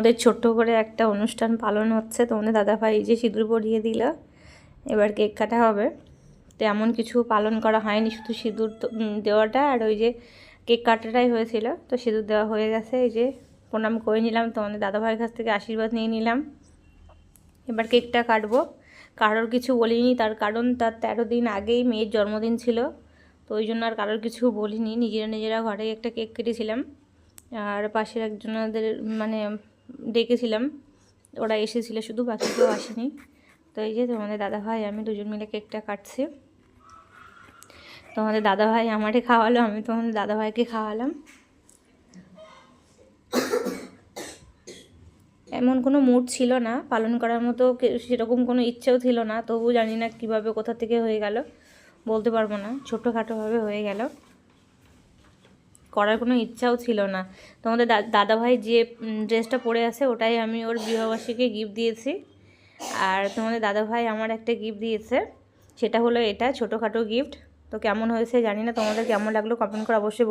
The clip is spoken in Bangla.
আমাদের ছোট্ট করে একটা অনুষ্ঠান পালন হচ্ছে। তোমাদের দাদাভাই যে সিঁদুর পরিয়ে দিল, এবার কেক কাটা হবে। তেমন কিছু পালন করা হয়নি, শুধু সিঁদুর দেওয়াটা আর ওই যে কেক কাটাটাই হয়েছিল। তো সিঁদুর দেওয়া হয়ে গেছে, এই যে প্রণাম করে নিলাম, তোমাদের দাদাভাইয়ের কাছ থেকে আশীর্বাদ নিয়ে নিলাম। এবার কেকটা কাটবো। কারোর কিছু বলিনি, তার কারণ তার 13 দিন আগেই মেয়ের জন্মদিন ছিল, তো ওই জন্য আর কারোর কিছু বলিনি। নিজেরা ঘরে একটা কেক কেটেছিলাম, আর পাশের একজনদের মানে ডেকেছিলাম, ওরা এসেছিল শুধু, বাকি কেউ আসেনি। তো এই যে তোমাদের দাদাভাই আমি দুজন মিলে কেকটা কাটছি। তোমাদের দাদাভাই আমারে খাওয়ালো, আমি তোমাদের দাদাভাইকে খাওয়ালাম। এমন কোনো মুড ছিল না পালন করার মতো, সেরকম কোনো ইচ্ছেও ছিল না, তবু জানি না কীভাবে কোথা থেকে হয়ে গেল, বলতে পারবো না, ছোটোখাটোভাবে হয়ে গেল, করার কোনো ইচ্ছাও ছিল না। তোমাদের দাদাভাই যে ড্রেসটা পরে আছে ওটাই আমি ওর বিবাহবার্ষিকীকে গিফট দিয়েছি। আর তোমাদের দাদাভাই আমার একটা গিফট দিয়েছে, সেটা হলো এটা ছোটোখাটো গিফট। তো কেমন হয়েছে জানি না, তোমাদের কেমন লাগলো কমেন্ট করে অবশ্যই